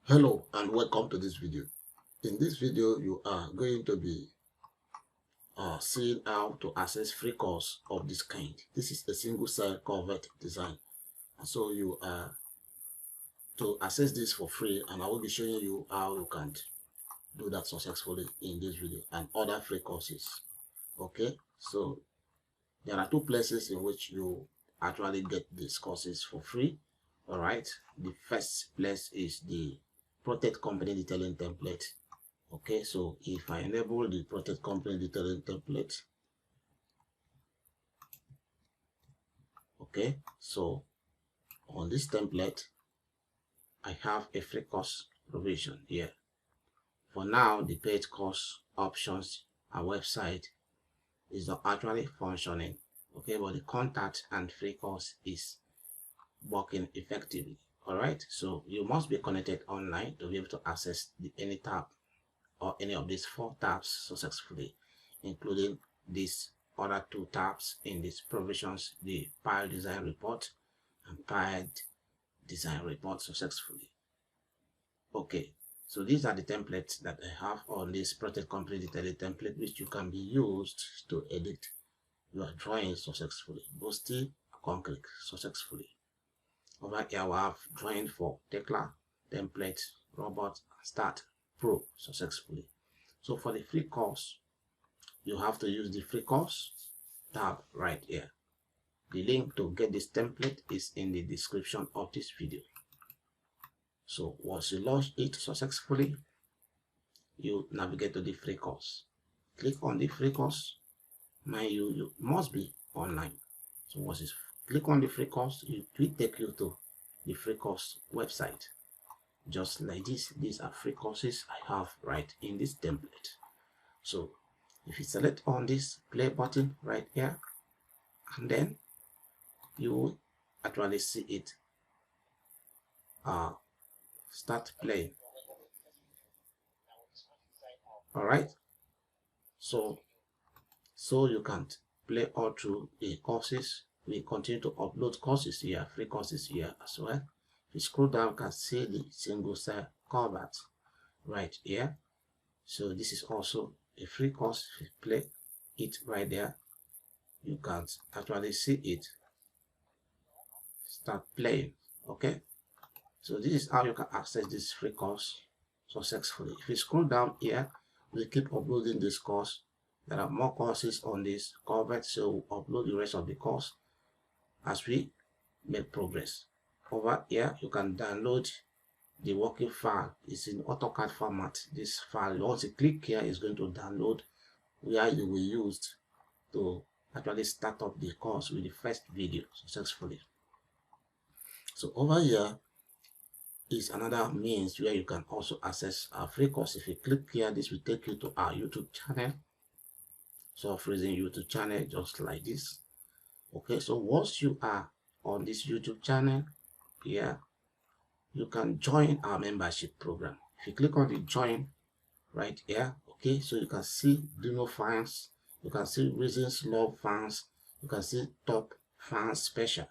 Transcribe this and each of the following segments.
Hello and welcome to this video. In this video, you are going to be seeing how to access free course of this kind. This is a single cell Curvet design. And so you are to access this for free, and I will be showing you how you can do that successfully in this video and other free courses. Okay, so there are two places in which you actually get these courses for free. All right, the first place is the Protek company detailing template. Okay, so if I enable the Protek company detailing template, okay, so on this template, I have a free course provision here. For now, the paid course options and website is not actually functioning. Okay, but the contact and free course is working effectively. All right, so you must be connected online to be able to access any tab or any of these 4 tabs successfully, including these other 2 tabs in these provisions, the file design report and file design report successfully. Okay, so these are the templates that I have on this Protek company detailing template, which you can be used to edit your drawings successfully. Boosty, concrete successfully. Over here we have drawing for Tekla, template, robot, start, pro successfully. So for the free course, you have to use the free course tab right here. The link to get this template is in the description of this video. So once you launch it successfully, you navigate to the free course. Click on the free course. Mind you, you must be online. So once you click on the free course, it will take you to the free course website. Just like this, these are free courses I have right in this template. So if you select on this play button right here, and then you will actually see it start playing. All right, so you can play all through the courses. We continue to upload courses here, free courses here as well. If you scroll down, you can see the single cell Curvet right here. So this is also a free course. If you play it right there, you can actually see it start playing. Okay, so this is how you can access this free course successfully. If you scroll down here, we keep uploading this course. There are more courses on this Curvet, so we'll upload the rest of the course as we make progress. Over here, you can download the working file. It's in AutoCAD format. This file, once you click here, is going to download where you will use to actually start up the course with the first video successfully. So over here is another means where you can also access our free course. If you click here, this will take you to our YouTube channel. So freezing YouTube channel just like this. Okay, so once you are on this YouTube channel here, you can join our membership program. If you click on the join right here, okay, so you can see Dino fans, you can see reasons love fans, you can see top fans special.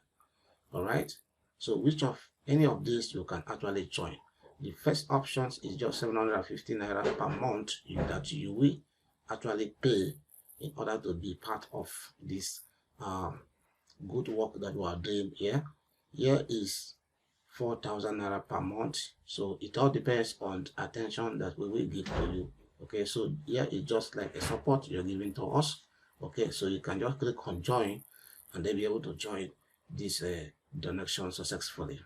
All right, so which of any of these you can actually join. The first options is just 750 naira per month that you will actually pay in order to be part of this good work that we are doing here. Here is 4,000 naira per month. So it all depends on the attention that we will give to you. Okay, so here is just like a support you're giving to us. Okay, so you can just click on join and then be able to join this donation successfully.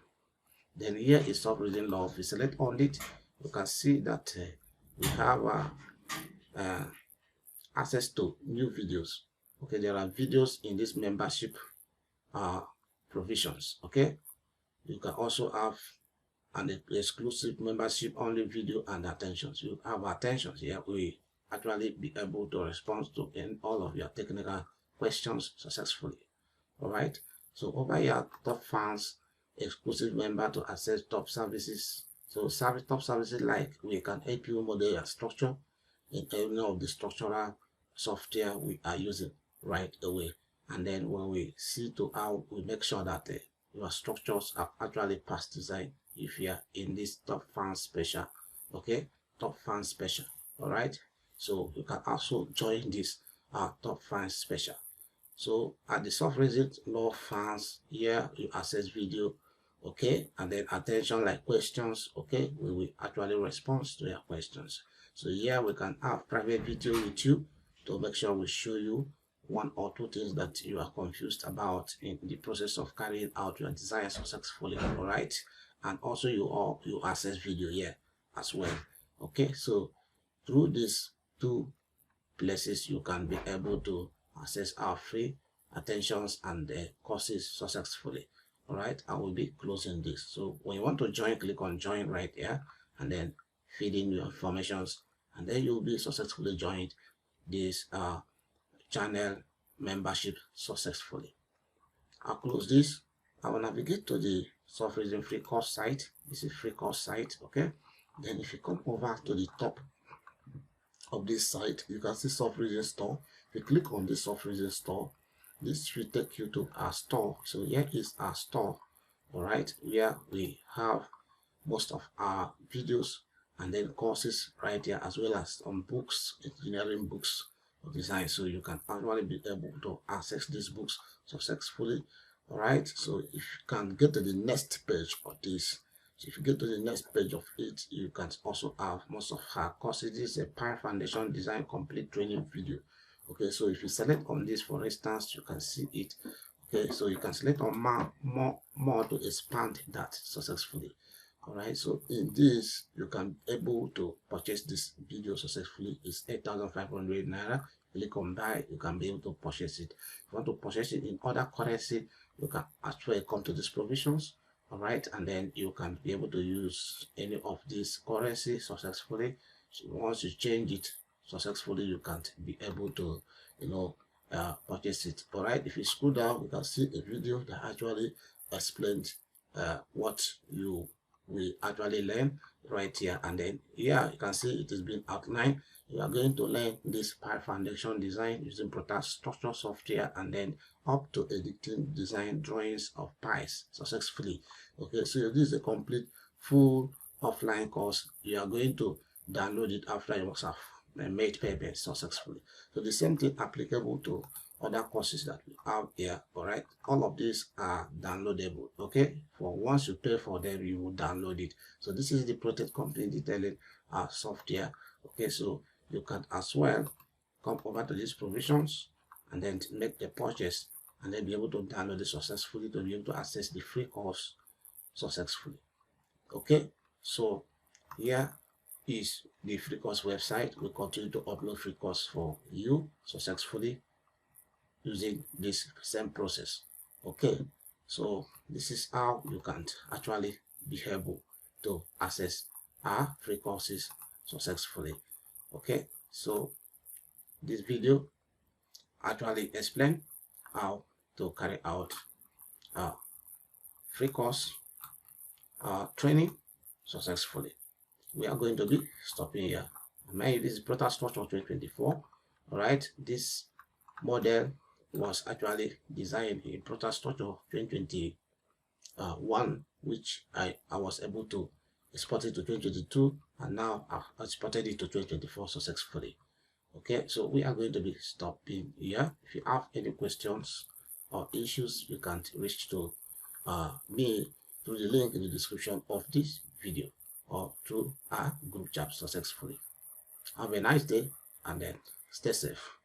Then here is Stop Reading Love. If you select on it, you can see that we have access to new videos. Okay, there are videos in this membership provisions. Okay, you can also have an exclusive membership only video and attentions. You have attentions here. We actually be able to respond to all of your technical questions successfully. All right, so over here, top fans, exclusive member to access top services. So top services like we can help you model your structure in any of the structural software we are using right away. And then when we see to how we make sure that your structures are actually past design if you are in this top fan special. Okay, top fan special. All right, so you can also join this top fan special. So at the soft result law fans, here you access video, okay, and then attention like questions, okay, we will actually respond to your questions. So here we can have private video with you to make sure we show you one or two things that you are confused about in the process of carrying out your design successfully. All right, and also you access video here as well. Okay, so through these two places you can be able to access our free attentions and the courses successfully. All right, I will be closing this. So when you want to join, click on join right here and then feed in your informations, and then you'll be successfully joined this channel membership successfully. I'll close this. I will navigate to the soft reason free course site. This is free course site. Okay, then if you come over to the top of this site, you can see soft reason store. If you click on the soft reason store, this will take you to our store. So here is our store. All right, where we have most of our videos and then courses right here, as well as some books, engineering books of design. So you can actually be able to access these books successfully. All right, so if you can get to the next page of this, so if you get to the next page of it, you can also have most of our courses. This is a Pi Foundation Design Complete Training video. Okay, so if you select on this, for instance, you can see it. Okay, so you can select on more to expand that successfully. All right, so in this you can able to purchase this video successfully. It's 8,500 naira. Click on buy, you can be able to purchase it. If you want to purchase it in other currency, you can actually come to these provisions. All right, and then you can be able to use any of these currency successfully. So once you change it successfully, you can be able to purchase it. All right, if you scroll down, you can see a video that actually explains what you will actually learn right here, and then here you can see it is being outlined. You are going to learn this Pi Foundation design using Protastructure software, and then up to editing design drawings of pies successfully. Okay, so this is a complete full offline course. You are going to download it after you must have made payment successfully. So the same thing applicable to other courses that we have here. All right, all of these are downloadable. Okay, for once you pay for them, you will download it. So this is the Protek company detailing our software. Okay, so you can as well come over to these provisions and then make the purchase and then be able to download it successfully to be able to access the free course successfully. Okay, so here is the free course website. We continue to upload free course for you successfully using this same process. Okay, so this is how you can actually be able to access our free courses successfully. Okay, so this video actually explain how to carry out free course training successfully. We are going to be stopping here. This is Protastructure 2024. All right, this model was actually designed in Protastructure 2021, which I was able to export it to 2022, and now I've exported it to 2024 successfully. Okay, so we are going to be stopping here. If you have any questions or issues, you can reach to me through the link in the description of this video or through our group chat successfully. Have a nice day and then stay safe.